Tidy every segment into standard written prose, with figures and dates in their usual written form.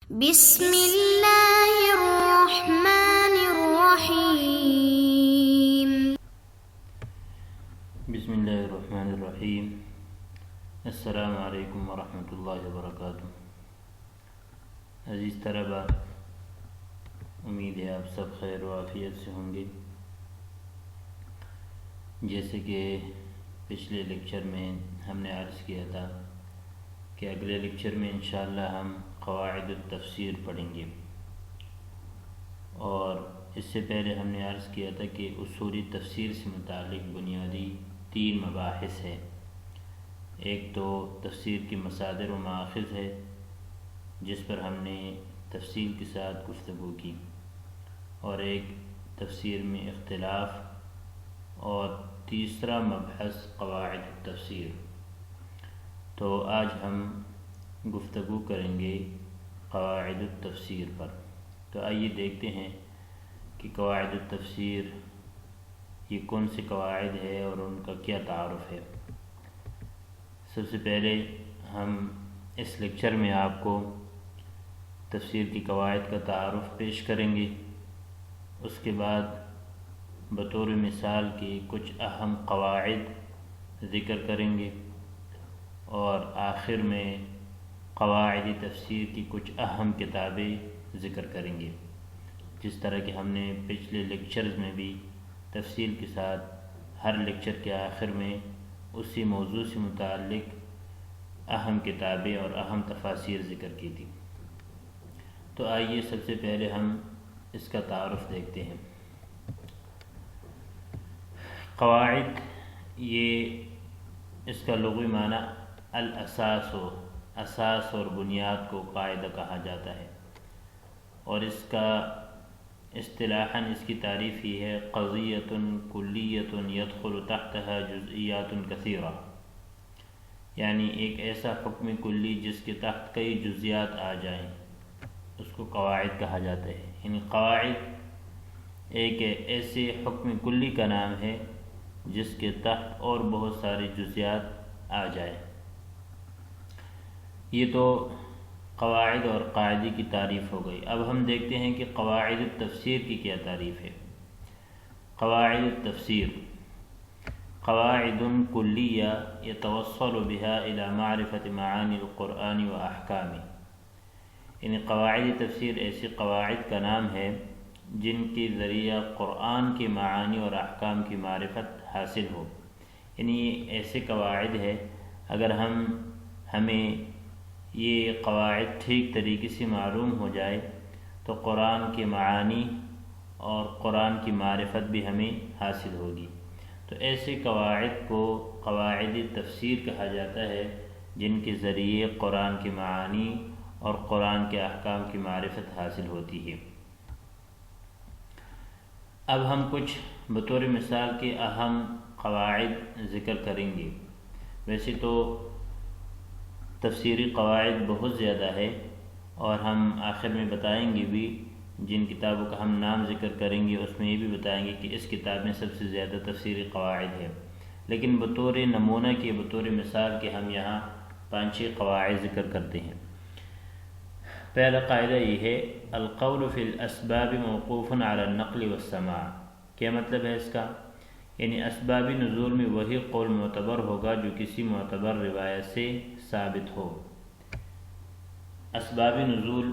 بسم اللہ الرحمن الرحیم۔ بسم اللہ الرحمن الرحیم۔ السلام علیکم ورحمۃ اللہ وبرکاتہ۔ عزیز طلبہ، امید ہے آپ سب خیر و عافیت سے ہوں گے۔ جیسے کہ پچھلے لیکچر میں ہم نے عرض کیا تھا کہ اگلے لیکچر میں انشاءاللہ ہم قواعد التفسیر پڑھیں گے، اور اس سے پہلے ہم نے عرض کیا تھا کہ اصولی تفسیر سے متعلق بنیادی 3 مباحث ہے۔ ایک تو تفسیر کی مصادر و مآخذ ہے، جس پر ہم نے تفصیل کے ساتھ گفتگو کی، اور ایک تفسیر میں اختلاف، اور تیسرا مبحث قواعد التفسیر۔ تو آج ہم گفتگو کریں گے قواعد التفسیر پر۔ تو آئیے دیکھتے ہیں کہ قواعد التفسیر یہ کون سے قواعد ہے اور ان کا کیا تعارف ہے۔ سب سے پہلے ہم اس لیکچر میں آپ کو تفسیر کی قواعد کا تعارف پیش کریں گے، اس کے بعد بطور مثال کی کچھ اہم قواعد ذکر کریں گے، اور آخر میں قواعد تفسیر کی کچھ اہم کتابیں ذکر کریں گے، جس طرح کہ ہم نے پچھلے لیکچرز میں بھی تفصیل کے ساتھ ہر لیکچر کے آخر میں اسی موضوع سے متعلق اہم کتابیں اور اہم تفاسیر ذکر کی تھی۔ تو آئیے سب سے پہلے ہم اس کا تعارف دیکھتے ہیں۔ قواعد، یہ اس کا لغوی معنی الاساس و اساس اور بنیاد کو قاعدہ کہا جاتا ہے، اور اس کا اصطلاحاً اس کی تعریف ہی ہے قضیۃ کلیۃ یدخل تحتها جزئیات کثیرہ، یعنی ایک ایسا حکم کلی جس کے تحت کئی جزیات آ جائیں، اس کو قواعد کہا جاتا ہے۔ یعنی قواعد ایک ایسے حکم کلی کا نام ہے جس کے تحت اور بہت سارے جزیات آ جائیں۔ یہ تو قواعد اور قاعدے کی تعریف ہو گئی۔ اب ہم دیکھتے ہیں کہ قواعد التفسیر کی کیا تعریف ہے۔ قواعد التفسیر قواعد کلیہ یتوصل بها الى معرفت معانی القرآن و احکامہ، یعنی قواعد تفسیر ایسی قواعد کا نام ہے جن کے ذریعہ قرآن کے معانی اور احکام کی معرفت حاصل ہو۔ یعنی یہ ایسے قواعد ہے، اگر ہمیں یہ قواعد ٹھیک طریقے سے معلوم ہو جائے تو قرآن کے معانی اور قرآن کی معرفت بھی ہمیں حاصل ہوگی۔ تو ایسے قواعد کو قواعد تفسیر کہا جاتا ہے جن کے ذریعے قرآن کے معانی اور قرآن کے احکام کی معرفت حاصل ہوتی ہے۔ اب ہم کچھ بطور مثال کے اہم قواعد ذکر کریں گے۔ ویسے تو تفسیری قواعد بہت زیادہ ہے، اور ہم آخر میں بتائیں گے بھی، جن کتابوں کا ہم نام ذکر کریں گے اس میں یہ بھی بتائیں گے کہ اس کتاب میں سب سے زیادہ تفسیری قواعد ہے، لیکن بطور نمونہ کے، بطور مثال کے ہم یہاں 5-6 قواعد ذکر کرتے ہیں۔ پہلا قاعدہ یہ ہے القول فی الاسباب موقوف علی النقل والسماع۔ کیا مطلب ہے اس کا؟ یعنی اسباب نزول میں وہی قول معتبر ہوگا جو کسی معتبر روایت سے ثابت ہو۔ اسباب نزول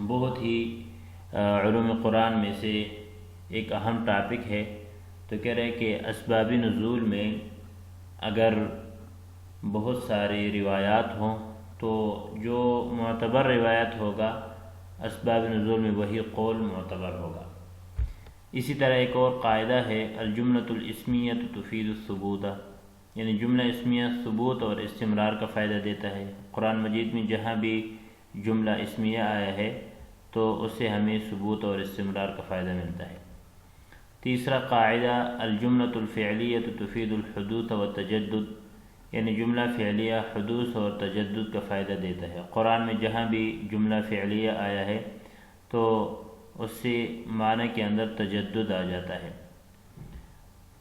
بہت ہی علوم قرآن میں سے ایک اہم ٹاپک ہے۔ تو کہہ رہے کہ اسباب نزول میں اگر بہت ساری روایات ہوں تو جو معتبر روایت ہوگا اسباب نزول میں وہی قول معتبر ہوگا۔ اسی طرح ایک اور قاعدہ ہے الجملۃ الاسمیہ تفید الثبوت، یعنی جملہ اسمیہ ثبوت اور استمرار کا فائدہ دیتا ہے۔ قرآن مجید میں جہاں بھی جملہ اسمیہ آیا ہے تو اس سے ہمیں ثبوت اور استمرار کا فائدہ ملتا ہے۔ تیسرا قاعدہ الجملۃ الفعلیہ تفید الحدوث والتجدد، یعنی جملہ فعلیہ حدوث اور تجدد کا فائدہ دیتا ہے۔ قرآن میں جہاں بھی جملہ فعلیہ آیا ہے تو اس سے معنی کے اندر تجدد آ جاتا ہے۔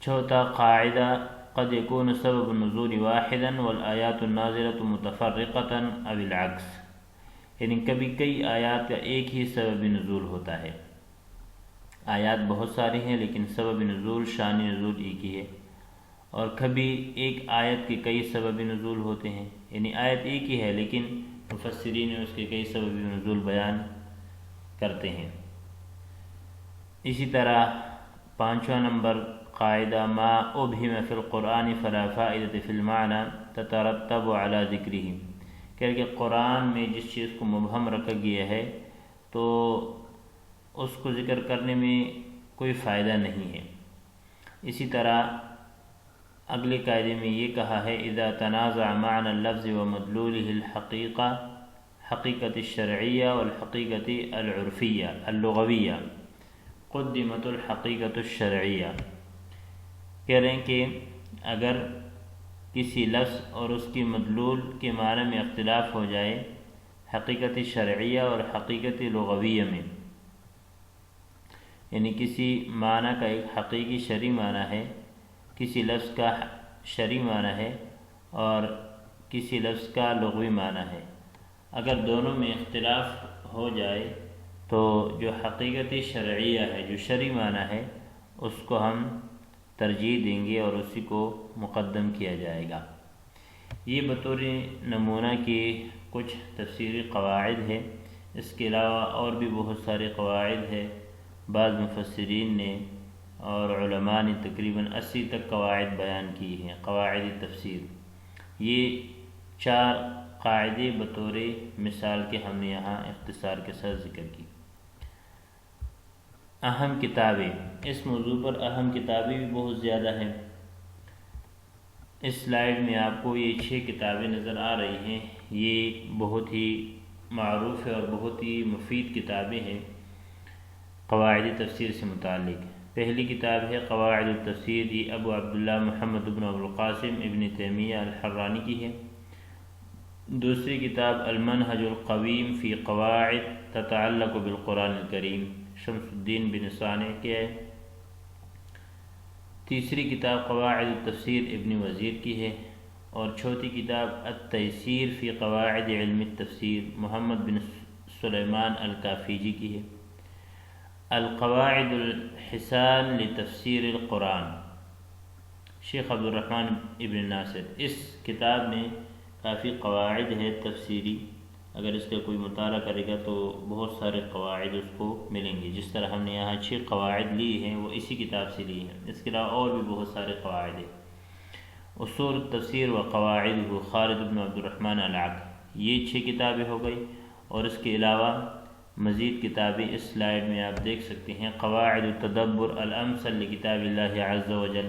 چوتھا قاعدہ قد يكون سبب النزول واحدا والآيات النازلة متفرقة أو العكس، یعنی کبھی کئی آیات کا ایک ہی سبب نزول ہوتا ہے، آیات بہت ساری ہیں لیکن سبب نزول شان نزول ایک ہی ہے، اور کبھی ایک آیت کے کئی سبب نزول ہوتے ہیں، یعنی آیت ایک ہی ہے لیکن مفسرین اس کے کئی سبب نزول بیان کرتے ہیں۔ اسی طرح 5واں نمبر قاعدہ ما ابہم فی القرآن فلا فائدۃ فی المعنی تترتب علی ذکرہ، کہ قرآن میں جس چیز کو مبہم رکھا گیا ہے تو اس کو ذکر کرنے میں کوئی فائدہ نہیں ہے۔ اسی طرح اگلے قاعدے میں یہ کہا ہے اذا تنازع معنی اللفظ ومدلولہ الحقیقہ حقیقت الشرعیہ والحقیقت العرفیہ اللغویہ قدمت الحقیقت الشرعیہ، کہہ رہے ہیں کہ اگر کسی لفظ اور اس کی مدلول کے معنی میں اختلاف ہو جائے حقیقت شرعیہ اور حقیقت لغویہ میں، یعنی کسی معنی کا ایک حقیقی شرعی معنی ہے، کسی لفظ کا شرعی معنی ہے اور کسی لفظ کا لغوی معنی ہے، اگر دونوں میں اختلاف ہو جائے تو جو حقیقت شرعیہ ہے، جو شرعی معنی ہے، اس کو ہم ترجیح دیں گے اور اسی کو مقدم کیا جائے گا۔ یہ بطور نمونہ کے کچھ تفسیری قواعد ہیں، اس کے علاوہ اور بھی بہت سارے قواعد ہیں، بعض مفسرین نے اور علماء نے تقریباً 80 تک قواعد بیان کی ہیں، قواعد تفسیر۔ یہ 4 قاعدے بطور مثال کے ہم نے یہاں اختصار کے ساتھ ذکر کی۔ اہم کتابیں، اس موضوع پر اہم کتابیں بھی بہت زیادہ ہیں۔ اس سلائیڈ میں آپ کو یہ 6 کتابیں نظر آ رہی ہیں، یہ بہت ہی معروف ہے اور بہت ہی مفید کتابیں ہیں قواعد تفسیر سے متعلق۔ پہلی کتاب ہے قواعد التفسیر، یہ ابو عبداللہ محمد بن ابو القاسم ابن تیمیہ الحرانی کی ہے۔ دوسری کتاب المنہج القویم فی قواعد تتعلق بالقرآن الکریم، شمس الدین بن صانع کی ہے۔ تیسری کتاب قواعد التفسیر ابن وزیر کی ہے، اور چوتھی کتاب التیسیر فی قواعد علم التفسیر، محمد بن سلیمان الکافیجی کی ہے۔ القواعد الحسان لتفسیر القرآن، شیخ عبد الرحمن ابن ناصر۔ اس کتاب میں کافی قواعد ہے تفسیری، اگر اس کا کوئی مطالعہ کرے گا تو بہت سارے قواعد اس کو ملیں گے، جس طرح ہم نے یہاں 6 قواعد لی ہیں وہ اسی کتاب سے لی ہیں۔ اس کے علاوہ اور بھی بہت سارے قواعد ہیں۔ اصول التفسیر و قواعد خالد بن عبد الرحمن العقل، یہ 6 کتابیں ہو گئی، اور اس کے علاوہ مزید کتابیں اس سلائیڈ میں آپ دیکھ سکتے ہیں۔ قواعد التدبر الامثل لکتاب اللہ عز و جل،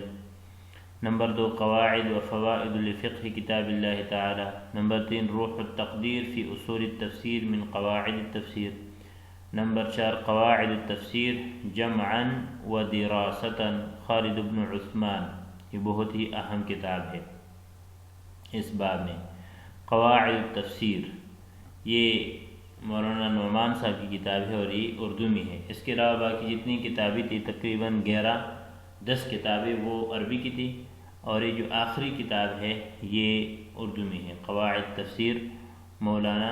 نمبر 2 قواعد و فوائد لفقہ کتاب اللہ تعالی، نمبر 3 روح التقدیر فی اصول التفسیر من قواعد التفسیر، نمبر 4 قواعد التفسیر جمعا و دراستا خالد بن عثمان، یہ بہت ہی اہم کتاب ہے اس باب میں۔ قواعد التفسیر یہ مولانا نعمان صاحب کی کتاب ہے اور یہ اردو میں ہے۔ اس کے علاوہ باقی جتنی کتابیں تھیں تقریباً 10 کتابیں وہ عربی کی تھی، اور یہ جو آخری کتاب ہے یہ اردو میں ہے، قواعد تفسیر مولانا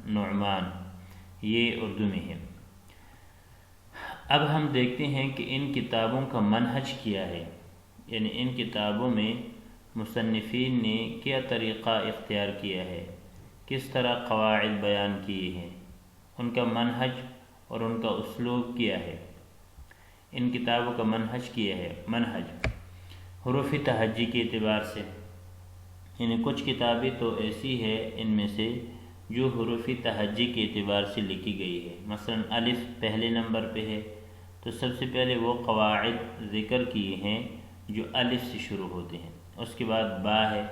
نعمان، یہ اردو میں ہے۔ اب ہم دیکھتے ہیں کہ ان کتابوں کا منہج کیا ہے، یعنی ان کتابوں میں مصنفین نے کیا طریقہ اختیار کیا ہے، کس طرح قواعد بیان کیے ہیں، ان کا منہج اور ان کا اسلوب کیا ہے۔ ان کتابوں کا منہج کیا ہے، منہج حروف تہجی کے اعتبار سے، یعنی کچھ کتابیں تو ایسی ہے ان میں سے جو حروف تہجی کے اعتبار سے لکھی گئی ہے۔ مثلا الف پہلے نمبر پہ ہے تو سب سے پہلے وہ قواعد ذکر کیے ہیں جو الف سے شروع ہوتے ہیں، اس کے بعد با ہے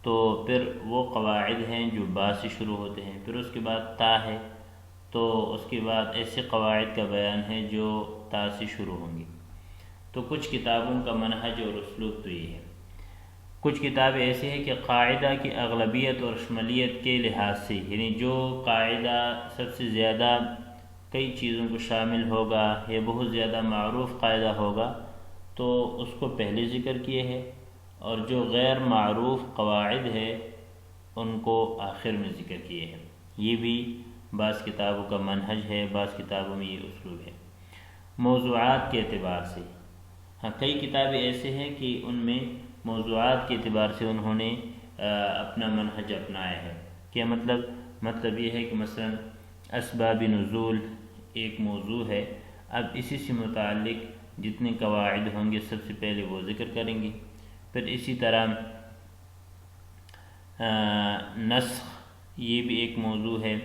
تو پھر وہ قواعد ہیں جو با سے شروع ہوتے ہیں، پھر اس کے بعد تا ہے تو اس کے بعد ایسے قواعد کا بیان ہے جو تا سے شروع ہوں گی۔ تو کچھ کتابوں کا منہج اور اسلوب تو یہ ہے۔ کچھ کتابیں ایسی ہیں کہ قاعدہ کی اغلبیت اور شمولیت کے لحاظ سے، یعنی جو قاعدہ سب سے زیادہ کئی چیزوں کو شامل ہوگا یا بہت زیادہ معروف قاعدہ ہوگا تو اس کو پہلے ذکر کیے ہیں، اور جو غیر معروف قواعد ہے ان کو آخر میں ذکر کیے ہیں۔ یہ بھی بعض کتابوں کا منہج ہے، بعض کتابوں میں یہ اسلوب ہے۔ موضوعات کے اعتبار سے، ہاں کئی کتابیں ایسے ہیں کہ ان میں موضوعات کے اعتبار سے انہوں نے اپنا منہج اپنایا ہے۔ کیا مطلب یہ ہے کہ مثلا اسباب نزول ایک موضوع ہے، اب اسی سے متعلق جتنے قواعد ہوں گے سب سے پہلے وہ ذکر کریں گے، پھر اسی طرح نسخ یہ بھی ایک موضوع ہے،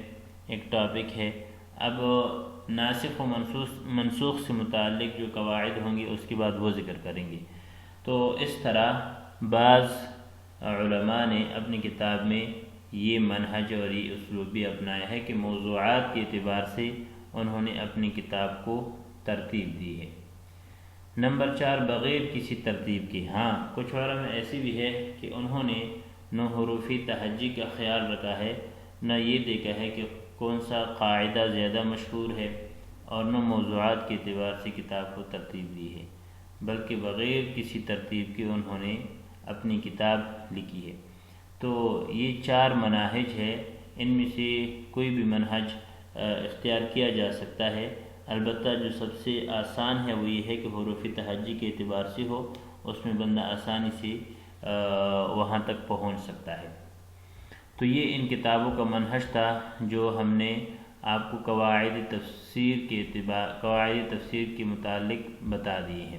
ایک ٹاپک ہے، اب ناسخ و منسوخ سے متعلق جو قواعد ہوں گے اس کے بعد وہ ذکر کریں گے۔ تو اس طرح بعض علماء نے اپنی کتاب میں یہ منہج اور یہ اسلوب بھی اپنایا ہے کہ موضوعات کے اعتبار سے انہوں نے اپنی کتاب کو ترتیب دی ہے۔ نمبر 4، بغیر کسی ترتیب کے۔ ہاں کچھ علماء ایسی بھی ہے کہ انہوں نے نہ حروفی تہجی کا خیال رکھا ہے، نہ یہ دیکھا ہے کہ کون سا قاعدہ زیادہ مشہور ہے، اور نہ موضوعات کے اعتبار سے کتاب کو ترتیب دی ہے، بلکہ بغیر کسی ترتیب کے انہوں نے اپنی کتاب لکھی ہے۔ تو یہ 4 مناہج ہے، ان میں سے کوئی بھی منہج اختیار کیا جا سکتا ہے، البتہ جو سب سے آسان ہے وہ یہ ہے کہ حروف تہجی کے اعتبار سے ہو، اس میں بندہ آسانی سے وہاں تک پہنچ سکتا ہے۔ تو یہ ان کتابوں کا منہج تھا جو ہم نے آپ کو قواعد تفسیر کے متعلق بتا دیے ہیں۔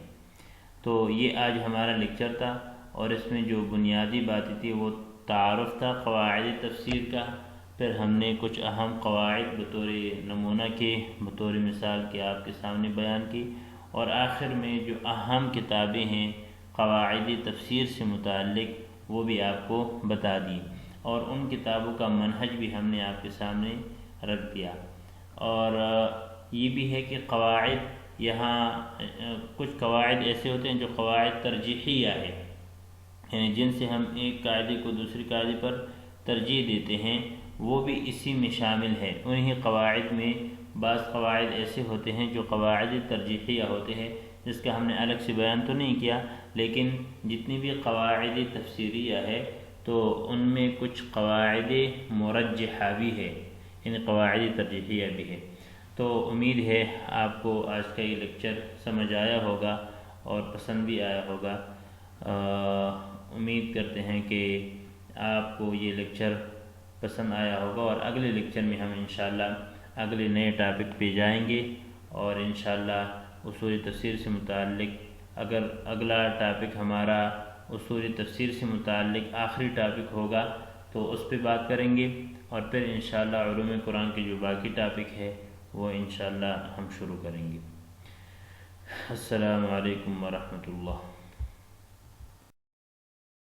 تو یہ آج ہمارا لیکچر تھا، اور اس میں جو بنیادی باتیں تھی وہ تعارف تھا قواعد تفسیر کا، پھر ہم نے کچھ اہم قواعد بطور نمونہ کے، بطور مثال کے آپ کے سامنے بیان کی، اور آخر میں جو اہم کتابیں ہیں قواعد تفسیر سے متعلق وہ بھی آپ کو بتا دی، اور ان کتابوں کا منہج بھی ہم نے آپ کے سامنے رکھ دیا۔ اور یہ بھی ہے کہ قواعد، یہاں کچھ قواعد ایسے ہوتے ہیں جو قواعد ترجیحیہ ہے، یعنی جن سے ہم ایک قاعدے کو دوسری قاعدے پر ترجیح دیتے ہیں، وہ بھی اسی میں شامل ہے۔ انہی قواعد میں بعض قواعد ایسے ہوتے ہیں جو قواعد ترجیحیہ ہوتے ہیں، جس کا ہم نے الگ سے بیان تو نہیں کیا، لیکن جتنی بھی قواعد تفسیریہ ہے تو ان میں کچھ قواعد مرجحہ بھی ہے، یعنی قواعد ترجیحیہ بھی ہے۔ تو امید ہے آپ کو آج کا یہ لیکچر سمجھ آیا ہوگا اور پسند بھی آیا ہوگا۔ امید کرتے ہیں کہ آپ کو یہ لیکچر پسند آیا ہوگا، اور اگلے لیکچر میں ہم انشاءاللہ اگلے نئے ٹاپک پہ جائیں گے، اور انشاءاللہ اصول تفسیر سے متعلق اگر اگلا ٹاپک ہمارا اصول تفسیر سے متعلق آخری ٹاپک ہوگا تو اس پہ بات کریں گے، اور پھر انشاءاللہ علوم قرآن کے جو باقی ٹاپک ہے وہ انشاءاللہ ہم شروع کریں گے۔ السلام علیکم ورحمۃ اللہ۔